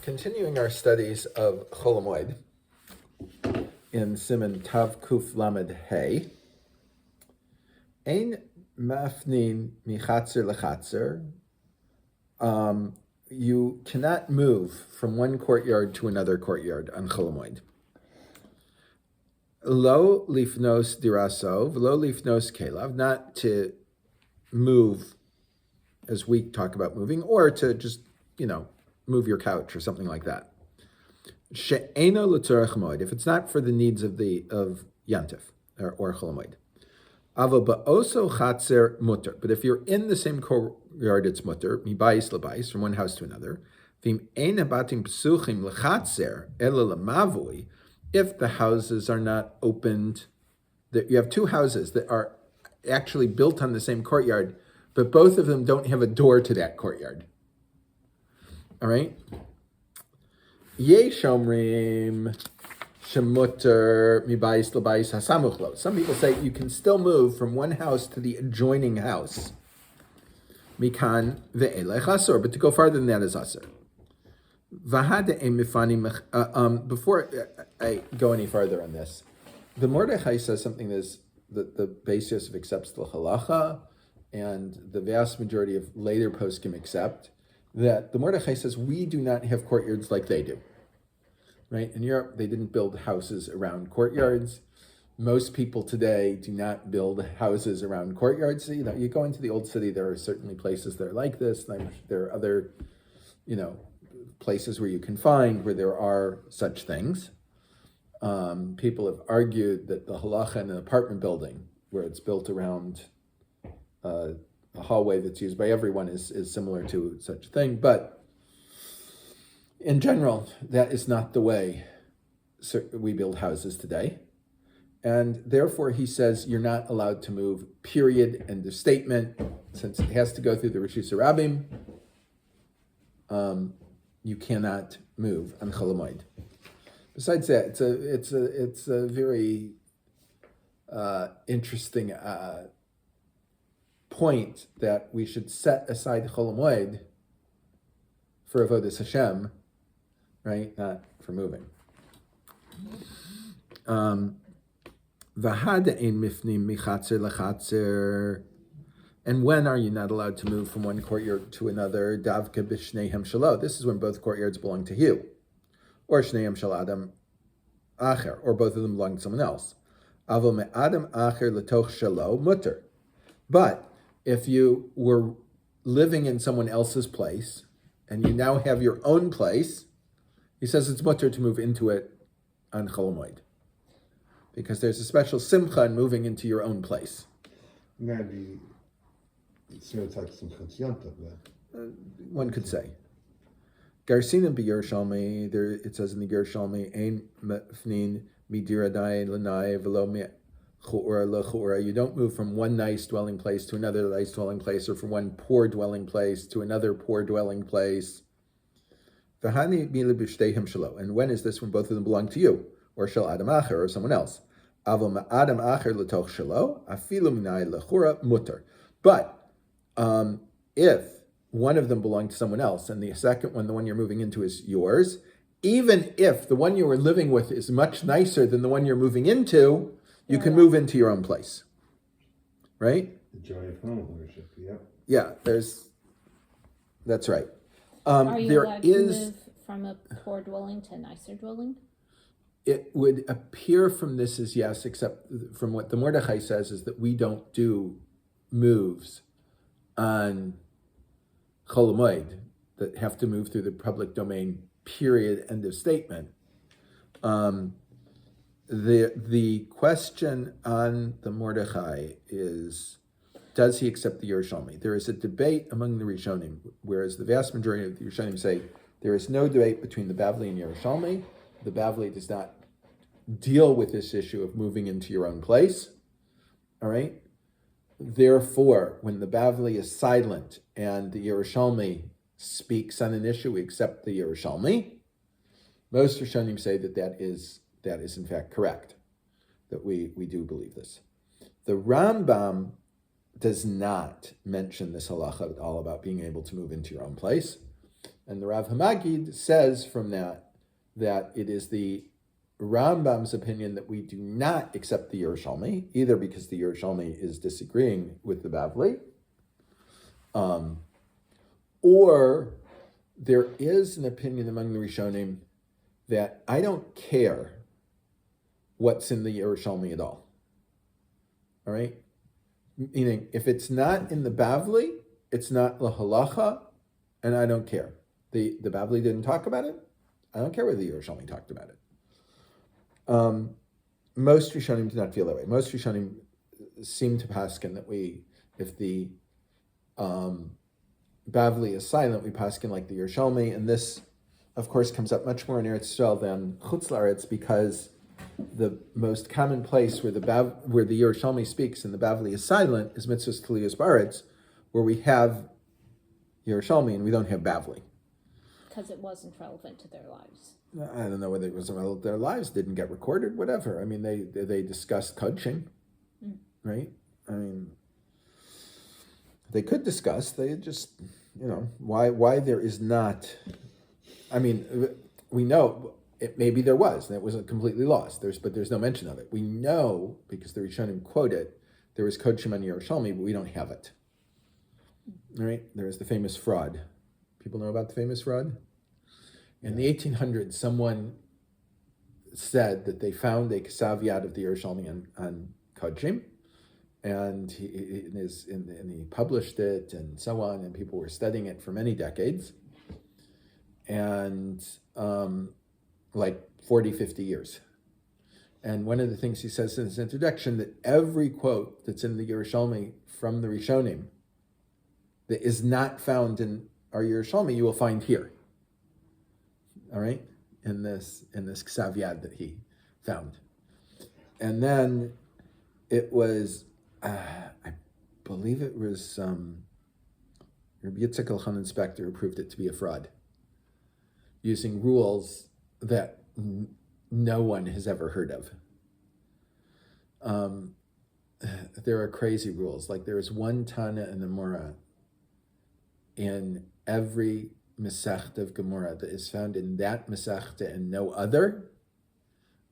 Continuing our studies of HaMoed in Siman Tav Kuf Lamed Hey, Ein Mafnin Michatzer Lachatzer. You cannot move from one courtyard to another courtyard on HaMoed. Lo lifnos דירתו, lo lifnos כליו, not to move, as we talk about moving, or to just, move your couch or something like that. She'inן lezorech HaMoed, if it's not for the needs of Yantif or HaMoed. Avabaoso chatzer mutar, but if you're in the same courtyard, it's mutar, מבית לבית, from one house to another. ואם אין הבתים פתוחין לחצר, אלא למבוי, if the houses are not opened, that you have two houses that are actually built on the same courtyard, but both of them don't have a door to that courtyard. All right? Yesh omrim שמותר מבית לבית הסמוך לו. Some people say you can still move from one house to the adjoining house. מכאן ואילך אסור, but to go farther than that is asur. Before I go any further on this, the Mordechai says something that the Beis Yosef accepts the halacha, and the vast majority of later poskim accept, that the Mordechai says we do not have courtyards like they do. Right? In Europe, they didn't build houses around courtyards. Most people today do not build houses around courtyards. You go into the old city, there are certainly places that are like this. There are other, places where you can find where there are such things. People have argued that the halacha in an apartment building, where it's built around a hallway that's used by everyone, is similar to such a thing. But in general, that is not the way we build houses today. And therefore, he says you're not allowed to move, period, end of statement, since it has to go through the Rishus Harabim. You cannot move on HaMoed. Besides that, it's a very interesting point that we should set aside HaMoed for avodas Hashem, right? Not for moving. Mifnין מחצר לחצר. And when are you not allowed to move from one courtyard to another? Dawka כששניהם שלו. This is when both courtyards belong to you. Or שניהם של אדם אחר. Or both of them belong to someone else. אבל מאדם אחר לתוך שלו מותר. But if you were living in someone else's place, and you now have your own place, he says it's mutar to move into it on HaMoed, because there's a special simcha in moving into your own place. Maybe it's like simchat yontav. One could say. Gרסי b'Yerushalmi, there it says in the Yerushalmi, ein mafnin midira dayin l'nai v'lo me'chu'ura l'chu'ura. You don't move from one nice dwelling place to another nice dwelling place, or from one poor dwelling place to another poor dwelling place. And when is this when both of them belong to you, or shel adam acher, or someone else? Adam acher letוך shelo, afilu minai lechura mutar. But if one of them belonged to someone else, and the second one, the one you're moving into, is yours, even if the one you were living with is much nicer than the one you're moving into, you can move into your own place. Right? The joy of home ownership, yeah. Yeah, that's right. Are you allowed to move from a poor dwelling to a nicer dwelling? It would appear from this as yes, except from what the Mordechai says is that we don't do moves on HaMoed that have to move through the public domain, period, end of statement. The question on the Mordechai is, does he accept the Yerushalmi? There is a debate among the Rishonim, whereas the vast majority of the Rishonim say there is no debate between the Bavli and Yerushalmi. The Bavli does not deal with this issue of moving into your own place. All right? Therefore, when the Bavli is silent and the Yerushalmi speaks on an issue, we accept the Yerushalmi. Most Rishonim say that is in fact correct, that we do believe this. The Rambam does not mention this halacha at all about being able to move into your own place. And the Rav HaMagid says from that it is the Rambam's opinion that we do not accept the Yerushalmi, either because the Yerushalmi is disagreeing with the Bavli, or there is an opinion among the Rishonim that I don't care what's in the Yerushalmi at all. All right? Meaning, if it's not in the Bavli, it's not lahalacha, and I don't care. The Bavli didn't talk about it. I don't care whether the Yerushalmi talked about it. Most Rishonim do not feel that way. Most Rishonim seem to paskin that if the Bavli is silent, we paskin like the Yerushalmi, and this, of course, comes up much more in Eretz Yisrael than Chutz La'aretz, because the most common place where the Yerushalmi speaks and the Bavli is silent is Mitzvahs Kalios Baretz, where we have Yerushalmi and we don't have Bavli. Because it wasn't relevant to their lives. I don't know whether it was relevant to their lives, didn't get recorded, whatever. I mean, they discussed coaching, right? I mean, they could discuss. They just, why there is not. I mean, we know maybe there was, and it wasn't completely lost. But there's no mention of it. We know because the Rishonim quote it. There was coaching on Yerushalmi, but we don't have it. All right, there is the famous fraud. People know about the famous fraud. In the 1800s, someone said that they found a kesav yad of the Yerushalmi on Kodshim, and he published it and so on, and people were studying it for many decades, and like 40, 50 years. And one of the things he says in his introduction, that every quote that's in the Yerushalmi from the Rishonim that is not found in our Yerushalmi, you will find here. All right, in this ksav yad that he found, and then it was, I believe it was Rabbi Yitzchak Elchanan Spector who proved it to be a fraud, using rules that no one has ever heard of. There are crazy rules. Like there is one Tana in the Mora in every Masechta of Gemara that is found in that Masechta and no other.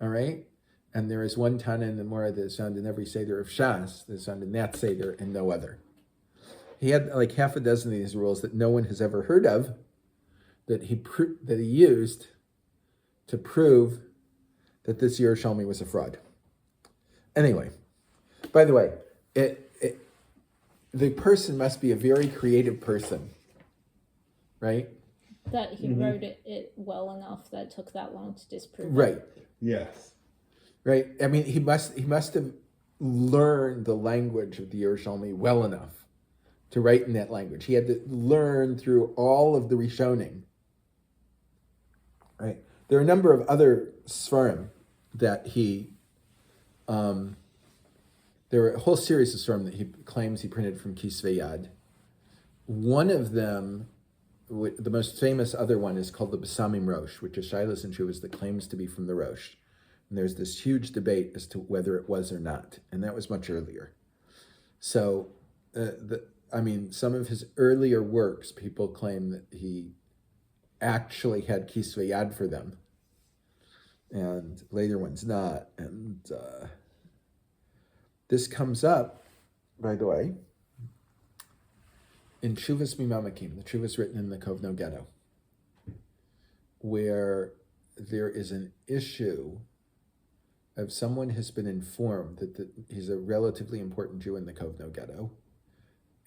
All right? And there is one Tana in the Gemara that is found in every Seder of Shas that is found in that Seder and no other. He had like half a dozen of these rules that no one has ever heard of that he used to prove that this Yerushalmi was a fraud. Anyway, by the way, the person must be a very creative person, right? That he wrote it well enough that it took that long to disprove. Right. Yes. Right. I mean, he must have learned the language of the Yerushalmi well enough to write in that language. He had to learn through all of the Rishonim. Right. There are a number of other Sfarim that he. There were a whole series of Sfarim that he claims he printed from Kisvei Yad. One of them, the most famous other one, is called the Besamim Rosh, which is Shilas and Shuvas that claims to be from the Rosh. And there's this huge debate as to whether it was or not, and that was much earlier. So, some of his earlier works, people claim that he actually had Kisvei Yad for them, and later ones not. And this comes up, by the way, in Shuvas Mimamakim, the Shuvas written in the Kovno Ghetto, where there is an issue of someone has been informed that he's a relatively important Jew in the Kovno Ghetto,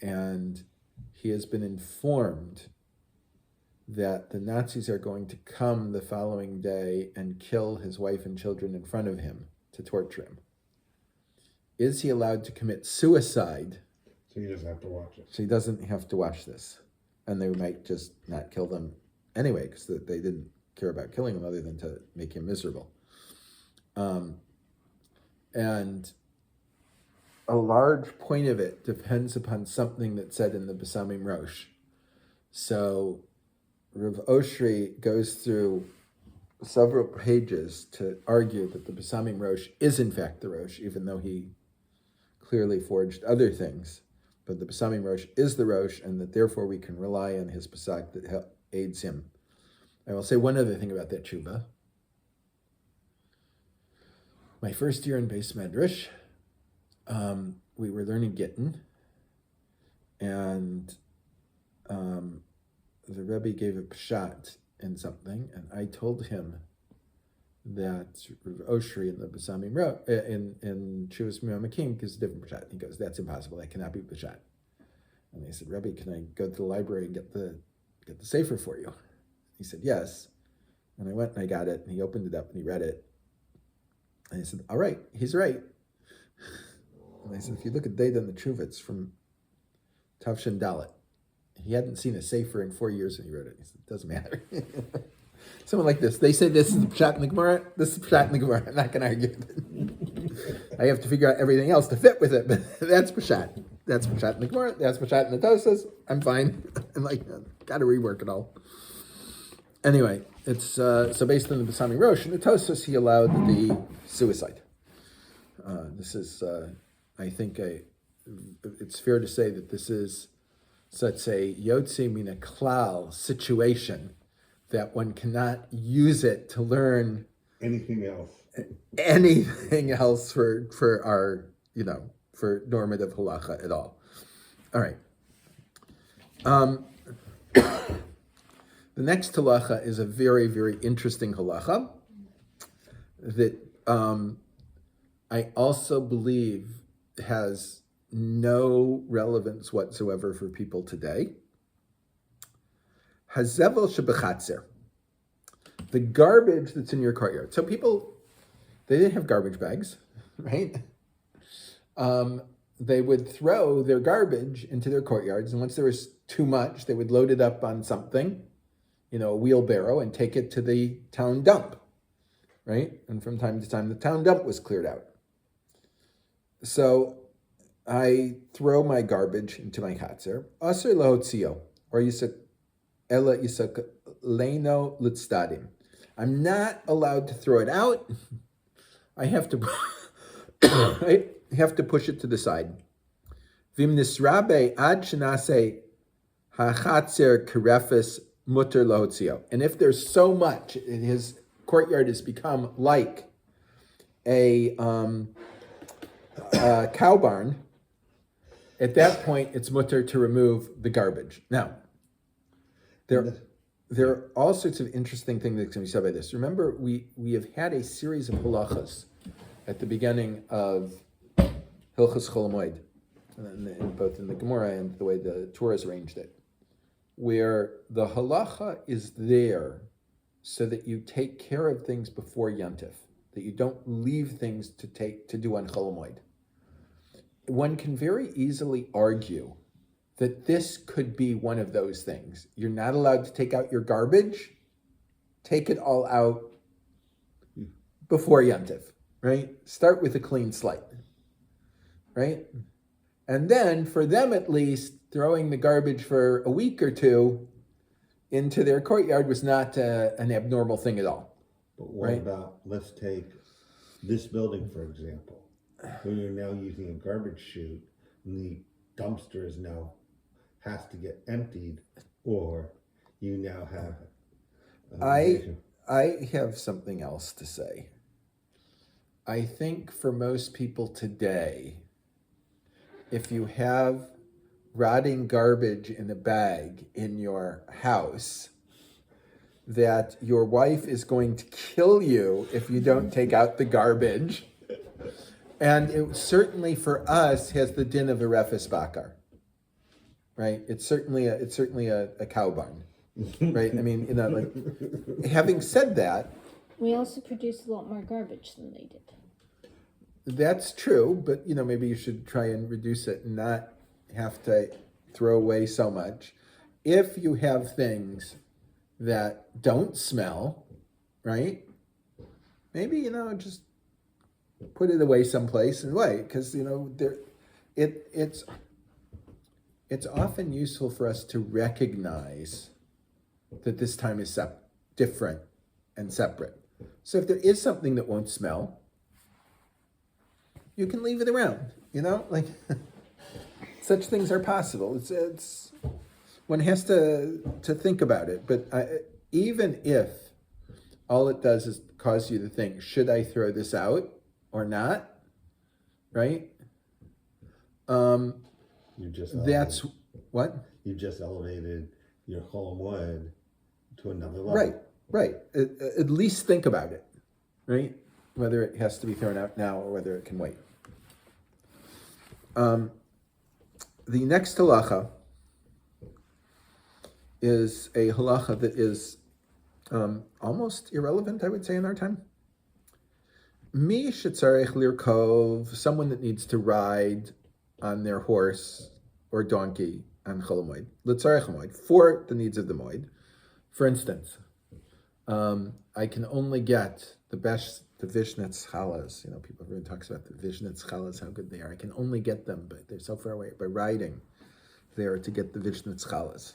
and he has been informed that the Nazis are going to come the following day and kill his wife and children in front of him to torture him. Is he allowed to commit suicide? So he doesn't have to watch it. So he doesn't have to watch this. And they might just not kill them anyway, because they didn't care about killing him other than to make him miserable. And a large point of it depends upon something that's said in the Besamim Rosh. So Rav Oshri goes through several pages to argue that the Besamim Rosh is in fact the Rosh, even though he clearly forged other things. But the Besamim Rosh is the Rosh, and that therefore we can rely on his Pesach that aids him. I will say one other thing about that tshuva. My first year in Beis Medrash, we were learning Gittin, and the Rebbe gave a pshat in something, and I told him that Oshri in the Basamim wrote in Chuvas Miyamakim gives a different pshat. He goes, "That's impossible. That cannot be pshat." And they said, "Rebbe, can I go to the library and get the sefer for you?" He said, "Yes." And I went and I got it, and he opened it up and he read it. And he said, "All right, he's right." And I said, "If you look at Data and the Tshuva, it's from Tavshin Dalet. He hadn't seen a sefer in 4 years when he wrote it." He said, "It doesn't matter." Someone like this, they say this is the pshat in the Gemara, this is the pshat in the Gemara. I'm not going to argue with it. I have to figure out everything else to fit with it, but that's pshat. That's pshat in the Gemara, that's pshat in the Tosas. I'm fine. I'm like, got to rework it all. Anyway, it's so based on the Basami Rosh, in the Tosas, he allowed the suicide. This is, I think, it's fair to say that this is such a yotze mina klal situation that one cannot use it to learn Anything else? Anything else for our, for normative halacha at all. All right. The next halacha is a very, very interesting halacha that I also believe has no relevance whatsoever for people today. Hazevel shebechatzer, the garbage that's in your courtyard. So people, they didn't have garbage bags, right? They would throw their garbage into their courtyards, and once there was too much, they would load it up on something, a wheelbarrow, and take it to the town dump, right? And from time to time, the town dump was cleared out. So I throw my garbage into my chatzar, asur lahotzio, or ela yisak leino litzdadim. I'm not allowed to throw it out. I have to, I have to push it to the side. Vim nisrabe ad shenase hachatzer kerefes mutar lahotzio. And if there's so much, his courtyard has become like a cow barn. At that point, it's mutar to remove the garbage. Now, there are all sorts of interesting things that can be said by this. Remember, we have had a series of halachas at the beginning of Hilchos HaMoed, both in the Gemara and the way the Torah has arranged it, where the halacha is there so that you take care of things before Yantif, that you don't leave things to do on Chol HaMoed. One can very easily argue that this could be one of those things. You're not allowed to take out your garbage. Take it all out before Yantif, right? Start with a clean slate, right? And then, for them at least, throwing the garbage for a week or two into their courtyard was not an abnormal thing at all. But what about, let's take this building, for example, where you're now using a garbage chute, and the dumpster is now has to get emptied, or you now have I have something else to say. I think for most people today, if you have rotting garbage in a bag in your house, that your wife is going to kill you if you don't take out the garbage. And it certainly for us has the din of a refes bakar. Right, it's certainly a cow barn, right? I mean, having said that, we also produce a lot more garbage than they did. That's true, but maybe you should try and reduce it and not have to throw away so much. If you have things that don't smell, right? Maybe just put it away someplace and wait, because it's often useful for us to recognize that this time is different and separate. So if there is something that won't smell, you can leave it around, such things are possible. one has to think about it. But even if all it does is cause you to think, should I throw this out or not? Right? You just That's what? You just elevated your HaMoed to another level. Right. At least think about it, right? Whether it has to be thrown out now or whether it can wait. The next halacha is a halacha that is almost irrelevant, I would say, in our time. Mi shetzarech lirkov, someone that needs to ride on their horse or donkey on Chol HaMoed, lezarech HaMoed, for the needs of the moed. For instance, I can only get the Vishnetz chalas. People everyone talks about the Vishnetz chalas, how good they are. I can only get them, but they're so far away. By riding there to get the Vishnetz chalas,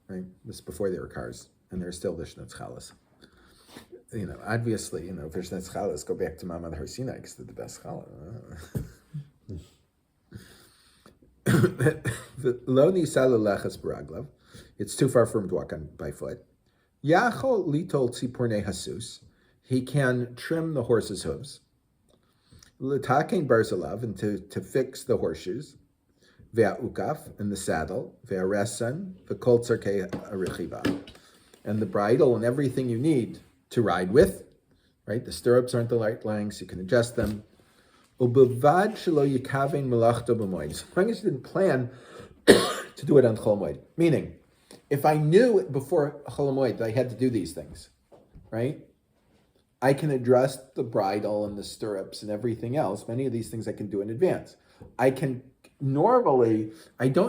right? This is before there were cars, and there's still Vishnetz chalas. Obviously, Vishnetz chalas go back to Mamad Har Sinai because they're the best challah. It's too far for him to walk on by foot. Yachol litol tzipurne hasus. He can trim the horse's hooves. L'takein barzalav, and to fix the horseshoes. Ve'ukaf, and the saddle. Ve'aresan, v'kol tzarkei arichiva, and the bridle and everything you need to ride with. Right, the stirrups aren't the right lengths. You can adjust them. Ubevad shelo yikavein melachto b'moed. As long as you didn't plan to do it on Chol HaMoed. Meaning, if I knew before Chol HaMoed that I had to do these things, right? I can adjust the bridle and the stirrups and everything else. Many of these things I can do in advance. I don't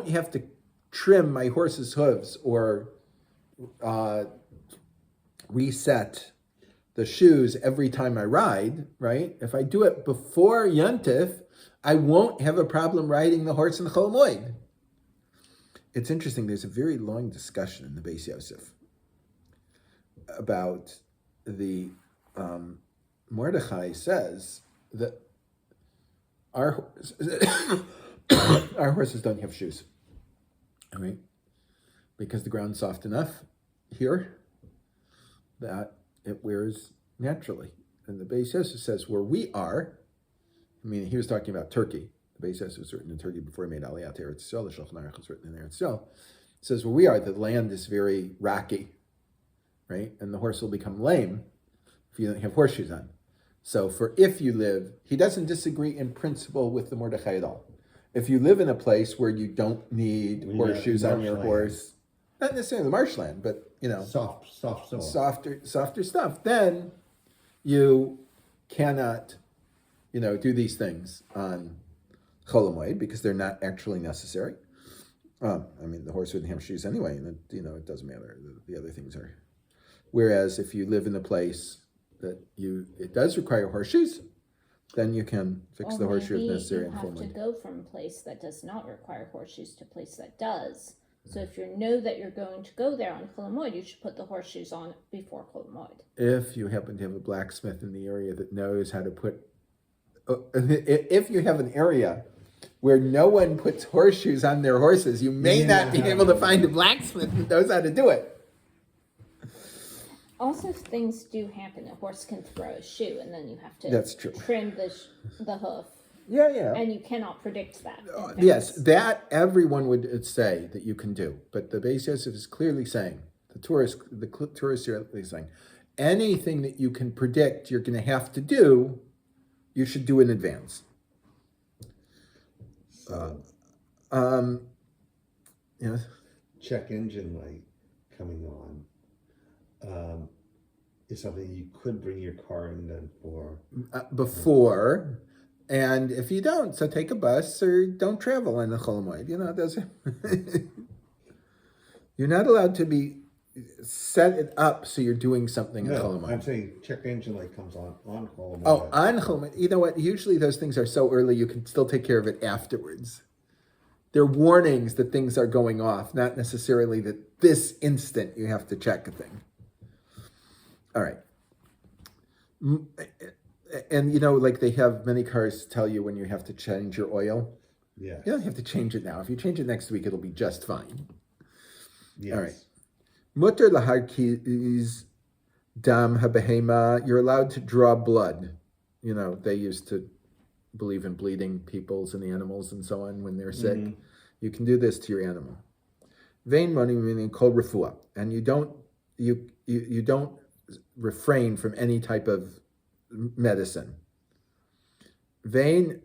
have to trim my horse's hooves or reset the shoes every time I ride, right? If I do it before Yontif, I won't have a problem riding the horse in Chol HaMoed. It's interesting, there's a very long discussion in the Beis Yosef about the Mordechai says that our horses don't have shoes, all right? Because the ground's soft enough here that it wears naturally. And the Beis Yosef says where we are, he was talking about Turkey. The Beis Yosef was written in Turkey before he made Aliyah to Eretz Yisrael. The Shulchan Aruch was written in Eretz Yisrael. It says where we are, the land is very rocky, right? And the horse will become lame if you don't have horseshoes on. So if you live, he doesn't disagree in principle with the Mordechai at all. If you live in a place where you don't need horseshoes on your horse, not necessarily the marshland, but soft soil, softer stuff, then you cannot, do these things on Chol HaMoed because they're not actually necessary. The horse wouldn't have shoes anyway, and it doesn't matter. The other things are. Whereas if you live in a place that it does require horseshoes, then you can fix the horseshoe if necessary. You have to go from a place that does not require horseshoes to a place that does. So if you know that you're going to go there on Chol HaMoed, you should put the horseshoes on before Chol HaMoed. If you happen to have a blacksmith in the area that knows how to put, if you have an area where no one puts horseshoes on their horses, you may not be able to find a blacksmith who knows how to do it. Also, things do happen. A horse can throw a shoe, and then you have to trim the hoof. Yeah. And you cannot predict that. Yes, that everyone would say that you can do. But the Beis Yosef is clearly saying, the tourist here is saying, anything that you can predict you're going to have to do, you should do in advance. Check engine light coming on is something you could bring your car in then for. Before. And if you don't, so take a bus or don't travel on the Chol HaMoed. You're not allowed to be set it up so you're doing something on Chol HaMoed. I'm saying check engine light comes on Chol HaMoed. Oh, on Chol HaMoed. You know what? Usually those things are so early you can still take care of it afterwards. They're warnings that things are going off, not necessarily that this instant you have to check a thing. All right. And they have many cars tell you when you have to change your oil. Yeah. You don't have to change it now. If you change it next week, it'll be just fine. Yes. All right. Mutar laharkiz dam habehema. You're allowed to draw blood. You know, they used to believe in bleeding peoples and the animals and so on when they're sick. Mhm. You can do this to your animal. Vein money meaning kol refuah, and you don't refrain from any type of medicine. Vein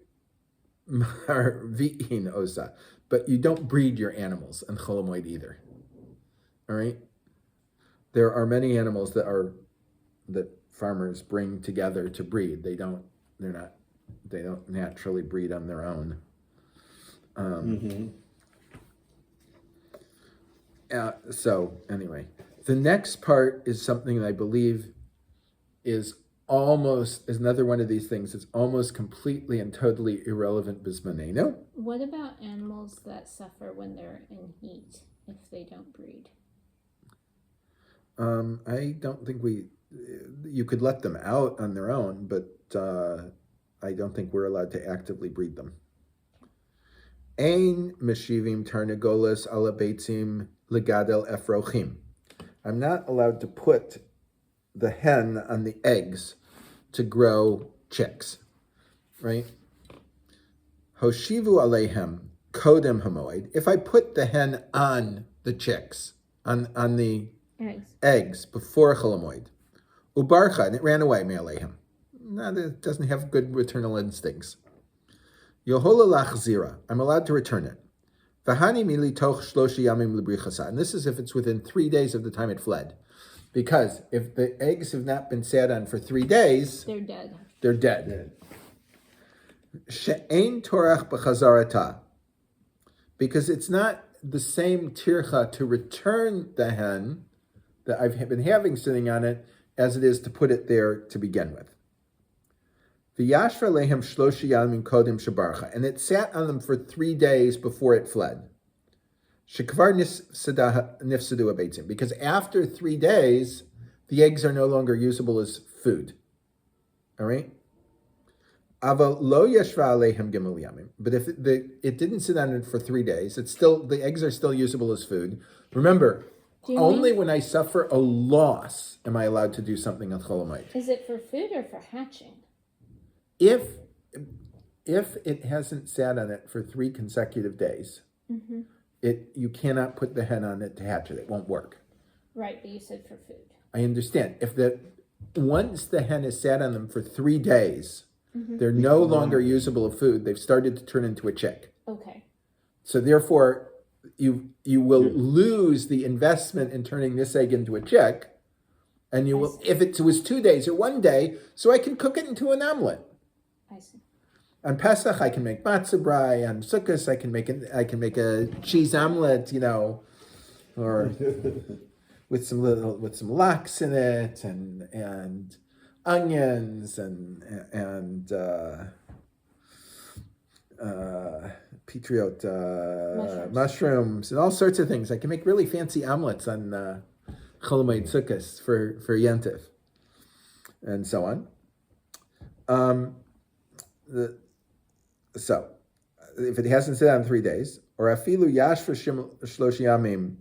marvi'in osa, but you don't breed your animals on HaMoed either. All right. There are many animals that farmers bring together to breed. They don't naturally breed on their own. So anyway, the next part is something that I believe is another one of these things that's almost completely and totally irrelevant bismaneno. What about animals that suffer when they're in heat if they don't breed? I don't think you could let them out on their own, but I don't think we're allowed to actively breed them. Ein meshivim tarnagolas ala beitzim legadel efrochim. I'm not allowed to put the hen on the eggs to grow chicks, right? Hoshivu alehem kodem HaMoed. If I put the hen on the chicks, on the eggs before HaMoed, ubarcha, and it ran away, me'alehem. No, it doesn't have good maternal instincts. Yohola lachzira, I'm allowed to return it. V'hani mi litach shloshi yamim lebrichasa, and this is if it's within 3 days of the time it fled. Because if the eggs have not been sat on for 3 days, they're dead. They're dead. She'ein torach b'chazarata, because it's not the same tircha to return the hen that I've been having sitting on it as it is to put it there to begin with. V'yashva lehem shloshi yamim kodim shabarcha, and it sat on them for 3 days before it fled. Shekvar nifsadu abetsim, because after 3 days, the eggs are no longer usable as food. All right? Aval lo yashva alehem gimel yamim, but if it didn't sit on it for 3 days, the eggs are still usable as food. Remember, only when I suffer a loss am I allowed to do something on HaMoed. Is it for food or for hatching? If it hasn't sat on it for 3 consecutive days, you cannot put the hen on it to hatch it. It won't work. Right, but you said for food. I understand. Once the hen has sat on them for 3 days, they're no longer usable as food. They've started to turn into a chick. Okay. So therefore, you will lose the investment in turning this egg into a chick, and you will, if it was 2 days or 1 day, so I can cook it into an omelet. I see. On Pesach, I can make matzah brai. On Sukkot, I can make a cheese omelet, or with some lox in it, and onions and Patriot mushrooms and all sorts of things. I can make really fancy omelets on HaMoed Sukkot for Yentiv and so on. So, if it hasn't sat on 3 days, or afilu yash for shlosh yamim,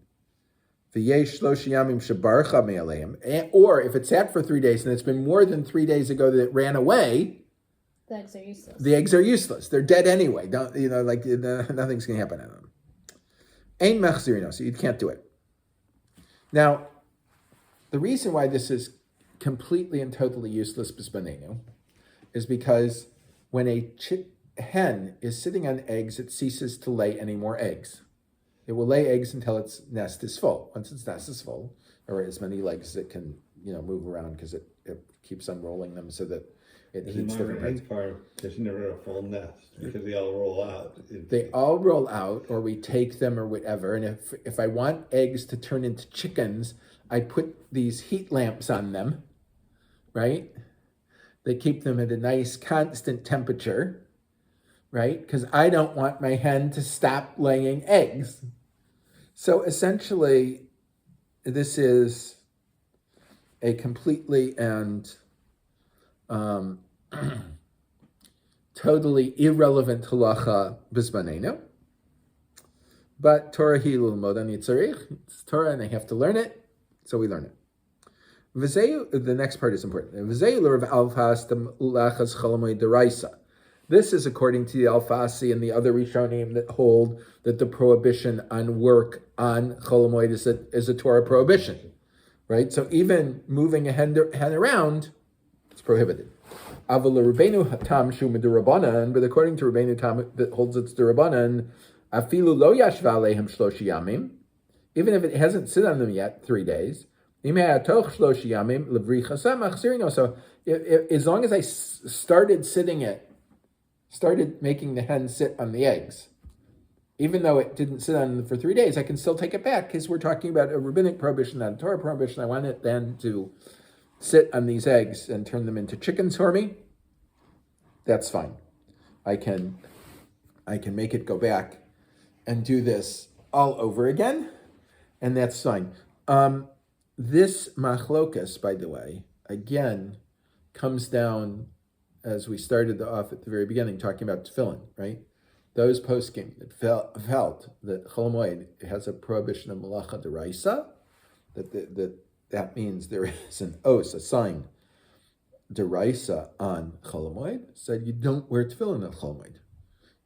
v'yesh shlosh yamim shabarcha me'aleim, or if it sat for 3 days and it's been more than 3 days ago that it ran away, the eggs are useless. The eggs are useless. They're dead anyway. Nothing's going to happen to them. Ein machzirino, so you can't do it. Now, the reason why this is completely and totally useless bisbanenu is because when a hen is sitting on eggs, it ceases to lay any more eggs. It will lay eggs until its nest is full. Once its nest is full, or as many legs as it can, move around because it keeps unrolling them so that it heats different parts. There's never a full nest because they all roll out. They all roll out, or we take them, or whatever. And if I want eggs to turn into chickens, I put these heat lamps on them, right? They keep them at a nice constant temperature, right? Because I don't want my hen to stop laying eggs. So essentially, this is a completely and totally irrelevant halacha bisbanenu. But Torah hi lilmod ani tzarich. It's Torah and they have to learn it, so we learn it. The next part is important. This is according to the Alfasi and the other Rishonim that hold that the prohibition on work on Chol HaMoed is a Torah prohibition, right? So even moving a hand around, it's prohibited. But according to Rabbeinu Tam that holds it's Durabanan, afilu lo yashva alehem shlosh yamim, even if it hasn't sit on them yet 3 days. So as long as I started making the hen sit on the eggs, even though it didn't sit on them for 3 days, I can still take it back because we're talking about a rabbinic prohibition, not a Torah prohibition. I want it then to sit on these eggs and turn them into chickens for me. That's fine. I can make it go back and do this all over again, and that's fine. This machlokas, by the way, again, comes down as we started off at the very beginning, talking about tefillin, right? Those poskim that felt that Chol HaMoed has a prohibition of malacha deraisa, that means there is an os, a sign, deraisa on Chol HaMoed, said you don't wear tefillin on Chol HaMoed,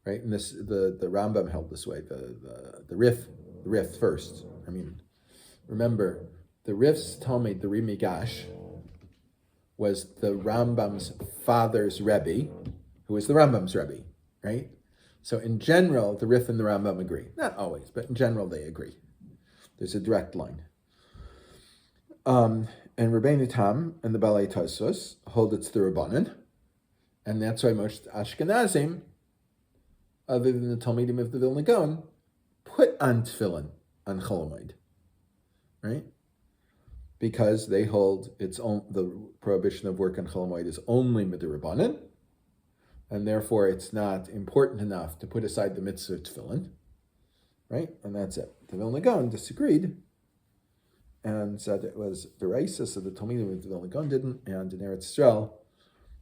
right? And this the Rambam held this way. The Rif first. I mean, remember. The Rif's Talmud, the Rimigash, was the Rambam's father's Rebbe, who was the Rambam's Rebbe, right? So in general, the Rif and the Rambam agree. Not always, but in general, they agree. There's a direct line. And Rabbeinu Tam and the Balei Tosfos hold it's the Rabbanan, and that's why most Ashkenazim, other than the Talmidim of the Vilna Gaon, put on tefillin on Chol HaMoed, right? Because they hold the prohibition of work on Chol HaMoed is only midrabanan, and therefore it's not important enough to put aside the mitzvah tefillin, right? And that's it. The Vilna Gaon disagreed and said it was deraisa, so the Talmidim of the Vilna Gaon didn't, and in Eretz Yisrael,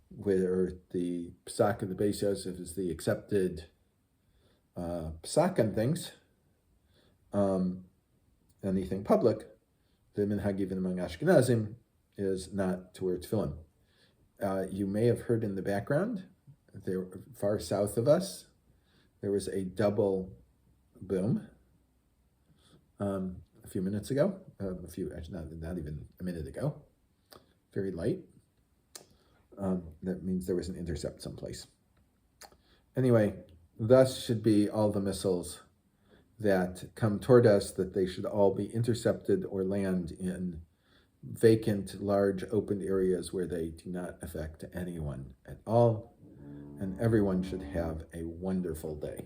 where the psak of the Beis Yosef is the accepted psak on things, anything public, the minhag even among Ashkenazim is not to wear tefillin. You may have heard in the background, there far south of us, there was a double boom a few minutes ago, not even a minute ago, very light. That means there was an intercept someplace. Anyway, thus should be all the missiles that come toward us, that they should all be intercepted or land in vacant, large, open areas where they do not affect anyone at all. And everyone should have a wonderful day.